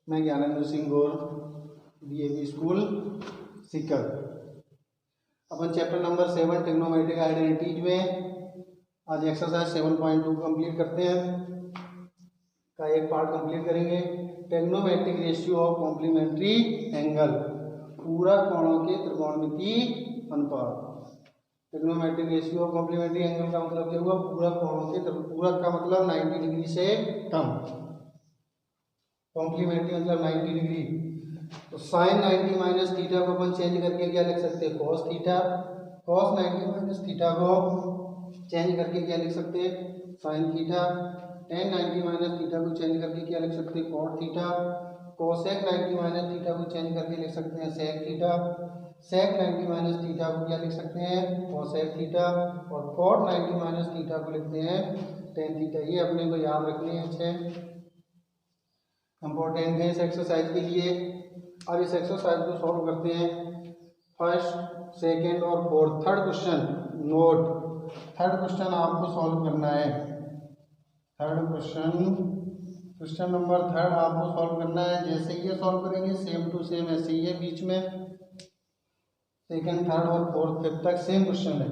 मैं Gyanendra Singh Gaur, DAV school Sikar. अपन chapter number 7 trigonometric identities में आज एक्सरसाइज 7.2 कंप्लीट करते हैं का एक पार्ट कंप्लीट करेंगे। Trigonometric ratio of complementary angle, पूरक कोणों के त्रिकोणमितीय अनुपात। Trigonometric ratio of complementary angle का मतलब क्या हुआ? पूरक कोणों के, पूरक का मतलब 90 डिग्री से कम, कॉम्प्लीमेंट्री मतलब 90 डिग्री। तो साइन 90 माइनस थीटा को अपन चेंज करके क्या लिख सकते हैं? Cos theta. Cos 90 minus theta को चेंज करके क्या लिख सकते हैं? Sine theta. Tan 90 minus theta को चेंज करके क्या लिख सकते हैं? Cot theta. Cosec 90 minus theta को चेंज करके लिख सकते हैं sec theta. Sec 90 minus theta को क्या लिख सकते हैं? Cosec theta. और कॉट 90 माइनस थीटा को लिखते हैं टेन थीटा। ये अपने को याद रखने हैं, अच्छे इंपॉर्टेंट है इस एक्सरसाइज के लिए। अब इस एक्सरसाइज को सॉल्व करते हैं। फर्स्ट, सेकेंड और fourth, third question note. Third question आपको सॉल्व करना है। थर्ड क्वेश्चन नंबर थर्ड आपको सॉल्व करना है। जैसे ये सॉल्व करेंगे सेम टू सेम ऐसे ही है, बीच में सेकेंड, थर्ड और फोर्थ, फिफ्थ तक सेम क्वेश्चन है।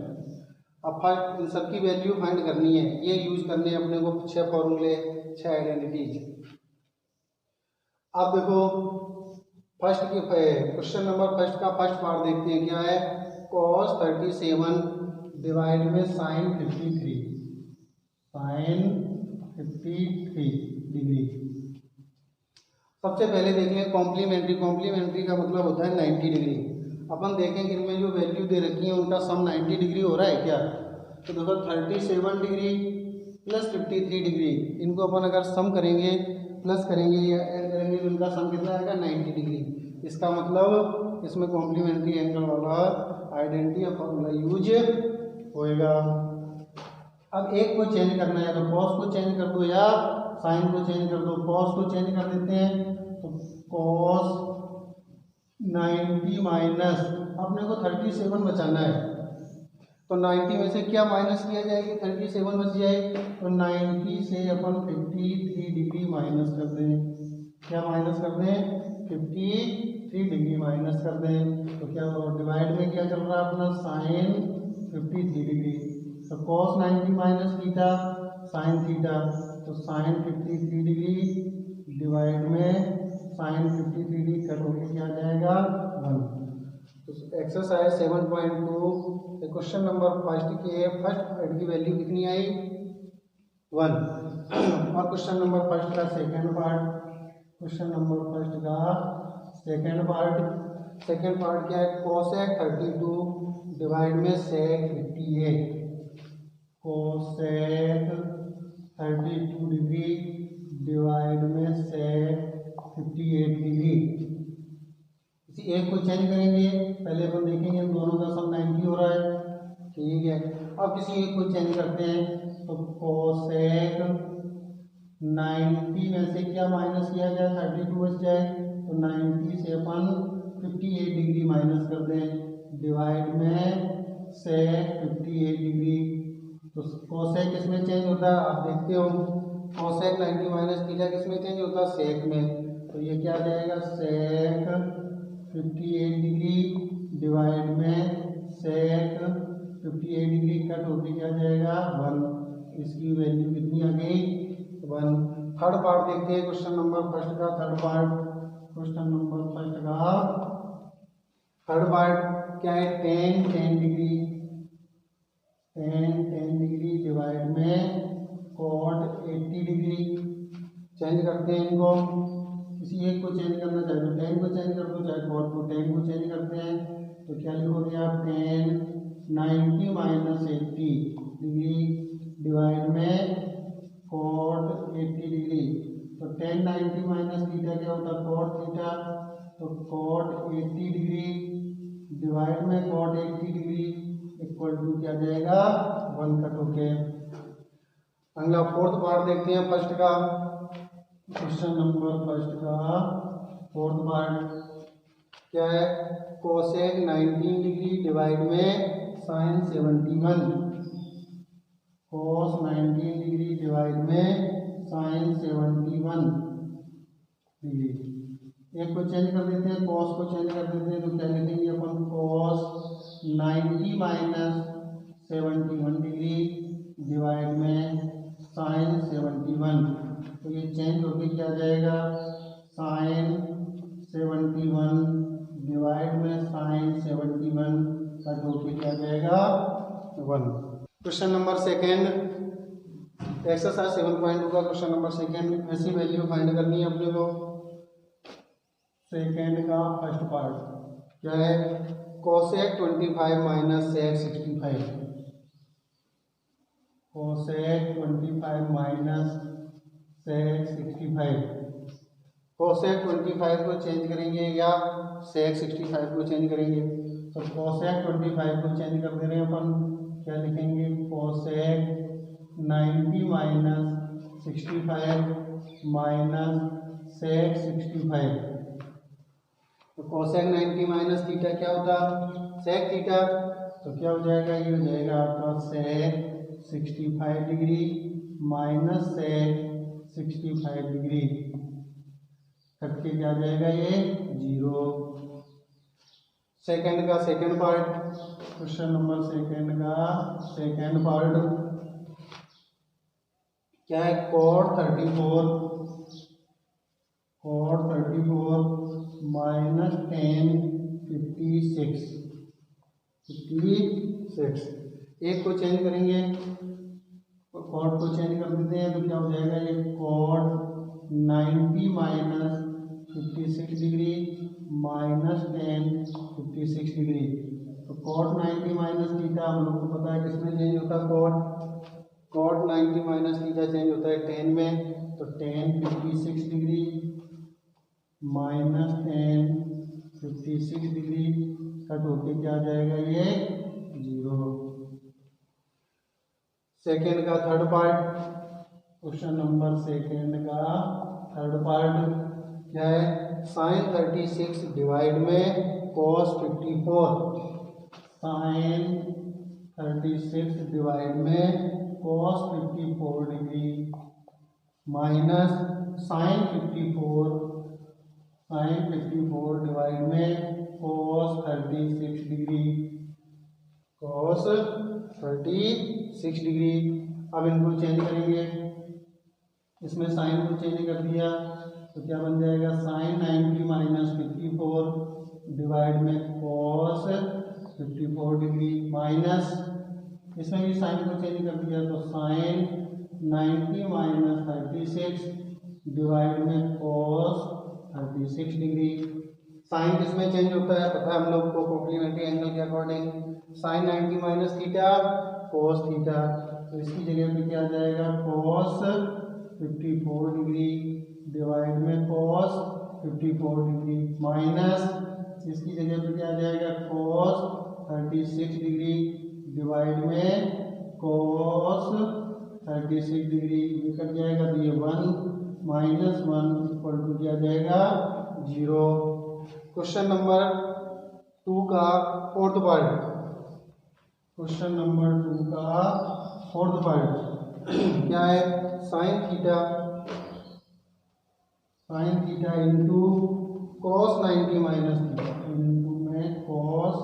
अब फर्स्ट इन सबकी वैल्यू फाइंड करनी है। ये यूज करने हैं अपने को 6 फॉर्मूले, 6 आइडेंटिटीज। अब देखो फर्स्ट के क्वेश्चन नंबर फर्स्ट का फर्स्ट पार्ट देखते हैं क्या है। cos 37 डिवाइड में sin 53, sin 53 डिग्री। सबसे पहले देख लें कॉम्प्लीमेंट्री। कॉम्प्लीमेंट्री का मतलब होता है 90 डिग्री। अपन देखेंगे इनमें जो वैल्यू दे रखी है उनका सम 90 डिग्री हो रहा है क्या? तो देखो 37 डिग्री प्लस 53 डिग्री, इनको अपन अगर सम करेंगे, प्लस करेंगे या ऐड करेंगे तो इनका सम कितना आएगा? 90 डिग्री। इसका मतलब इसमें कॉम्प्लीमेंट्री एंगल वाला आइडेंटिटी और फॉर्मूला यूज होएगा। अब एक को चेंज करना है तो कॉस को चेंज कर दो या साइन को चेंज कर दो। कॉस को चेंज कर देते हैं तो कॉस 90 माइनस, अपने को 37 बचाना है तो 90 में से क्या माइनस किया जाएगी? 37 बच जाए तो 90 से अपन 53 डिग्री माइनस कर दें। क्या माइनस कर दें? 53 डिग्री माइनस कर दें तो क्या होगा? डिवाइड में क्या चल रहा है अपना? Sine 53 degree. तो cos 90 minus theta sine theta, तो साइन 53 डिग्री डिवाइड में साइन 53 डिग्री कट होकर क्या आ जाएगा? 1। तो एक्सरसाइज 7.2 क्वेश्चन नंबर फर्स्ट के फर्स्ट की वैल्यू कितनी आई? 1। और क्वेश्चन नंबर फर्स्ट का second part, question number first का सेकेंड पार्ट क्या है? कोसेक 32 डिवाइड में सेक 58। कोसेक 32 डिग्री डिवाइड में सेक 58 डिग्री। इसी एक को चेंज करेंगे, पहले अपन देखेंगे इन दोनों का सम 90 हो रहा है, ठीक है। अब किसी एक को चेंज करते हैं तो कोसेक 90 में से क्या माइनस किया जाए? 32 बच जाए तो 90 से अपन 58 डिग्री माइनस कर दें डिवाइड में सेक 58 डिग्री। तो कोसेक किसमें चेंज होता है आप देखते हो? कोसेक 90 माइनस थीटा किसमें चेंज होता है? सेक में। तो ये क्या आ जाएगा? सेक 58 डिग्री डिवाइड में सेक 58 डिग्री कट होकर क्या जाएगा? 1। इसकी वैल्यू कितनी आ गई? 1। थर्ड पार्ट देखते हैं क्वेश्चन नंबर फर्स्ट का। Third part question number first का थर्ड पार्ट क्या है? टेन डिग्री डिवाइड में कॉट 80 डिग्री। चेंज करते हैं इनको, किसी एक को चेंज करना चाहे तो टेन को चेंज कर दो, चाहे कॉट को टेन को चेंज करते हैं तो क्या लिखोगे आप? टेन 90 माइनस 80 डिग्री डिवाइड में कॉट 80 डिग्री। तो टेन 90 माइनस थीटा क्या होता है? Cot theta. तो कॉट 80 डिग्री डिवाइड में कॉट 80 डिग्री इक्वल टू क्या जाएगा? 1 कट होके। अगला फोर्थ पार्ट देखते हैं फर्स्ट का। क्वेश्चन नंबर फर्स्ट का फोर्थ पार्ट क्या है? कोसेक 19 डिग्री डिवाइड में साइन 71। कोस 19 डिग्री डिवाइड में साइन 71 डिग्री। एक को चेंज कर देते हैं, कॉस को चेंज कर देते हैं, तो क्या लिखेंगे अपन, कॉस 90 माइनस 71 डिग्री डिवाइड में साइन 71। तो ये चेंज होके क्या आ जाएगा, साइन 71 डिवाइड में साइन 71 का होके क्या आ जाएगा 1। क्वेश्चन नंबर सेकेंड, एक्सरसाइज 7.2 का क्वेश्चन नंबर सेकेंड। ऐसी वैल्यू फाइंड करनी है अपने को। सेकेंड का फर्स्ट पार्ट क्या है, cosec 25 minus sec 65। Cosec 25 minus sec 65। Cosec 25 को चेंज करेंगे या सेक 65 को चेंज करेंगे। तो कोसेक 25 को चेंज कर दे रहे हैं अपन, क्या लिखेंगे, कोसेक 90 माइनस 65 माइनस सेक 65। तो कोसेक 90 माइनस थीटा क्या होता, सेक थीटा। तो क्या हो जाएगा, ये हो जाएगा आपका सेक 65 डिग्री माइनस सेक 65 डिग्री करके क्या आ जाएगा, ये 0। सेकंड का second part, question number second का सेकंड पार्ट क्या है, कोट 34 माइनस टेन 56। एक को चेंज करेंगे, कोट को चेंज कर देते हैं, तो क्या हो जाएगा, ये cot 90 minus 56 degree minus tan 56 degree. तो कोट 90 माइनस थीटा हम लोग को पता है किसमें चेंज होता है, कोट 90 माइनस थीटा चेंज होता है टेन में। तो tan 56 degree minus tan 56 degree cut होके क्या आ जाएगा, ये 0। सेकेंड का third part, question number second का थर्ड पार्ट क्या है, साइन 36 डिवाइड में कॉस 54। साइन 36 डिवाइड में cos 54 degree minus sine 54 divide में कॉस 36 डिग्री, कॉस 36 डिग्री। अब इनको चेंज करेंगे, इसमें साइन को चेंज कर दिया तो क्या बन जाएगा, साइन 90 माइनस 54 डिवाइड में कॉस 54 डिग्री माइनस, इसमें भी साइन को चेंज कर दिया तो साइन 90 माइनस 36 डिवाइड में कॉस 36 डिग्री। साइन किसमें चेंज होता है पता है हम लोग को, कॉम्प्लीमेंट्री एंगल के according. Sine 90 minus theta cos theta, तो इसकी जगह पे क्या आ जाएगा, कॉस 54 डिग्री डिवाइड में कॉस 54 डिग्री माइनस इसकी जगह पे क्या आ जाएगा, कॉस 36 डिग्री डिवाइड में कॉस 36 डिग्री। ये कट जाएगा तो ये 1 माइनस 1 इक्वल टू क्या जाएगा 0। क्वेश्चन नंबर 2 का फोर्थ पार्ट, क्वेश्चन नंबर 2 का फोर्थ पार्ट क्या है, sine theta into cos 90 minus theta, into में cos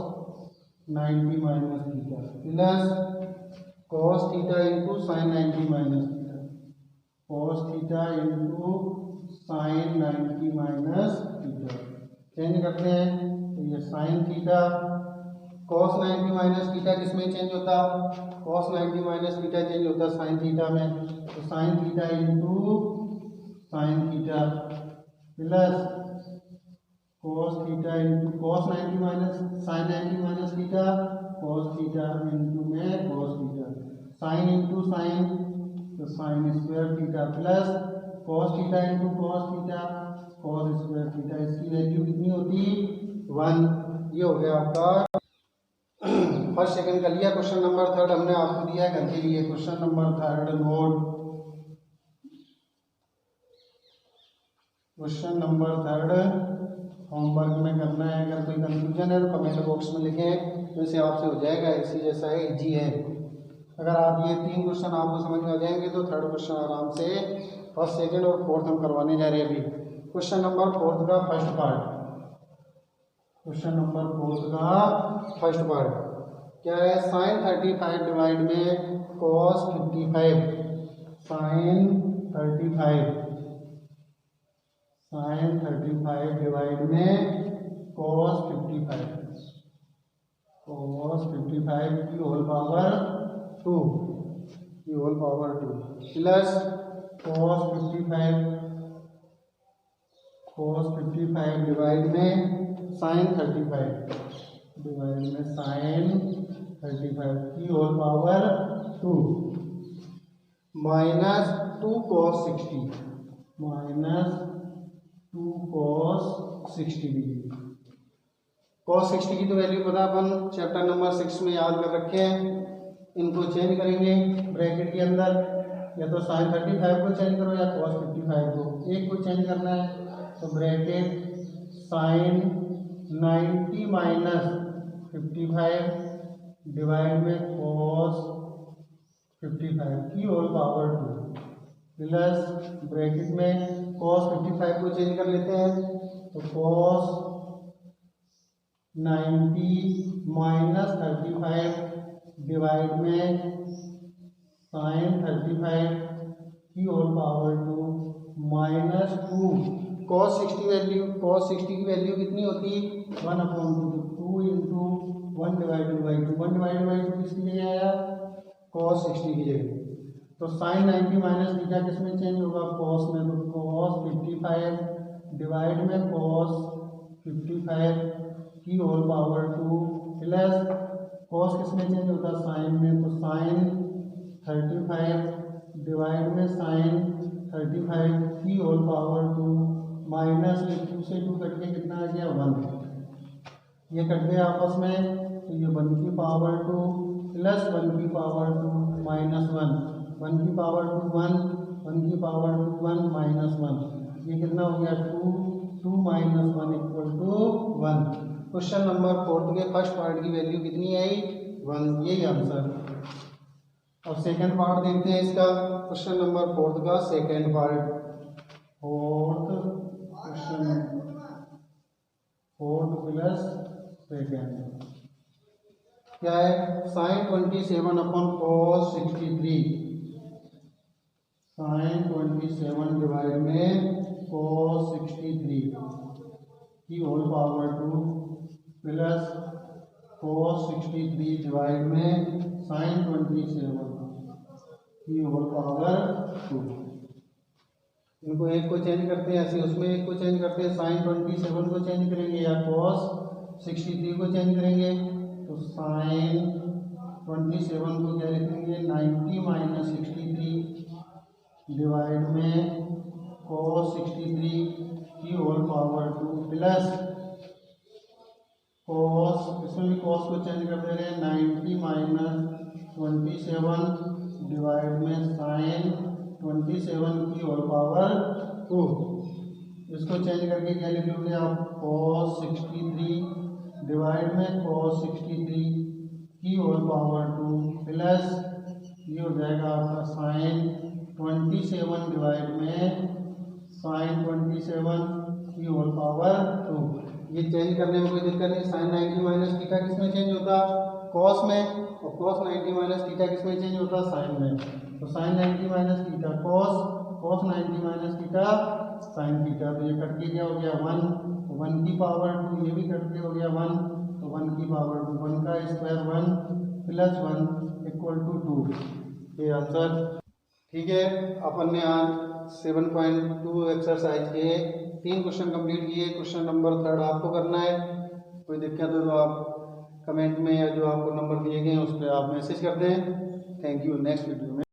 90 minus theta plus cos theta into sine 90 minus theta, cos theta into sine 90 minus theta. Change करते हैं तो ये sine theta, cos 90 minus theta किसमें change होता, cos 90 minus theta change होता sine theta में। तो sine theta into sine theta plus cos theta into cos 90 minus sine 90 minus theta, cos theta into में cos theta, sine into sine तो sine square theta plus cos theta into cos theta, cos square theta. इसकी value कितनी होती 1। ये हो गया आपका first second का लिया। क्वेश्चन नंबर थर्ड हमने आपको दिया है करके लिए। Question number third note, question number third homework में करना है। अगर कोई कंफ्यूजन है तो कमेंट बॉक्स में लिखें, तो इससे आपसे हो जाएगा। इसी जैसा है, इजी है। अगर आप ये 3 क्वेश्चन आपको समझ में आ जाएंगे तो थर्ड क्वेश्चन आराम से फर्स्ट सेकंड और फोर्थ हम करवाने जा रहे हैं अभी। क्वेश्चन नंबर 4 का फर्स्ट पार्ट, क्वेश्चन नंबर 4 का फर्स्ट पार्ट क्या है, साइन 35 डिवाइड में कॉस 55, साइन 35 डिवाइड में कॉस 55, कॉस 55 की whole power 2 plus cos 55 divide में साइन 35 डिवाइड में साइन 35 की whole power 2 minus 2 cos 60 degree. Cos 60 की तो वैल्यू पता अपन चैप्टर नंबर 6 में याद कर रखे हैं। इनको चेंज करेंगे ब्रैकेट के अंदर, या तो साइन 35 को चेंज करो या कॉस 55 को, एक को चेंज करना है। तो ब्रैकेट साइन 90 माइनस 55 डिवाइड में कॉस 55 की होल पावर 2 प्लस ब्रैकेट में कॉस 55 को चेंज कर लेते हैं। तो कॉस 90 माइनस 35 डिवाइड में साइन 35 की होल पावर 2 माइनस 2 कॉस 60 की वैल्यू कितनी होती है 1/2, 2 इंटू 1 डिवाइडेड बाई 2 किसकी जगह आया, कॉस 60 की जगह। तो साइन 90 माइनस थीटा किस में चेंज होगा, कॉस में। तो कॉस 55 डिवाइड में कॉस 55 की होल पावर 2 प्लस कॉस किस में चेंज होता है, साइन में। तो साइन 35 डिवाइड में साइन 35 की होल पावर 2 माइनस 2 से 2 कट के कितना आ गया 1, ये कट गया आपस में। तो ये 1 की पावर 2 प्लस 1 की पावर 2 माइनस 1 की पावर 2 1, 1 की पावर 2 1 माइनस 1, ये कितना हो गया 2 minus 1 equal to 1। Question number 4 के फर्स्ट पार्ट की वैल्यू कितनी आई 1, यही आंसर। अब सेकंड पार्ट देखते हैं इसका, क्वेश्चन नंबर 4 का second part, fourth plus second क्या है, sine 27 upon cos 63, sine 27 divide में कॉस 63 की whole power 2 plus cos 63 divide में साइन 27 की होल पावर 2। इनको एक को चेंज करते हैं, ऐसे उसमें एक को चेंज करते हैं, साइन 27 को चेंज करेंगे या कॉस 63 को चेंज करेंगे। तो साइन 27 को क्या लिखेंगे 90 माइनस 63 डिवाइड में कॉस 63 की होल पावर 2 प्लस कॉस, इसमें भी कॉस को चेंज कर दे रहे हैं, 90 माइनस 27 डिवाइड में साइन 27 की होल पावर 2। इसको चेंज करके क्या लिखोगे आप, कॉस 63 डिवाइड में कॉस 63 की होल पावर 2 प्लस ये हो जाएगा आपका साइन 27 डिवाइड में साइन 27 की होल पावर 2। ये चेंज करने में कोई दिक्कत नहीं। साइन 90 माइनस थीटा किस में चेंज होता, कॉस में, और कॉस 90 माइनस थीटा किस में चेंज होता, साइन में। तो sine 90 minus theta cos, cos 90 minus theta sine theta. तो ये कट के क्या हो गया 1 की पावर 2, ये भी कट के हो गया 1, तो 1 की पावर 2, 1 का स्क्वायर 1 प्लस 1 इक्वल टू 2, ये आंसर। ठीक है, अपन ने आज 7.2 एक्सरसाइज के 3 क्वेश्चन कंप्लीट किए। क्वेश्चन नंबर 3 आपको करना है। कोई दिक्कत हो तो आप कमेंट में या जो आपको नंबर दिए गए हैं उस पर आप मैसेज कर दें। Thank you. नेक्स्ट वीडियो में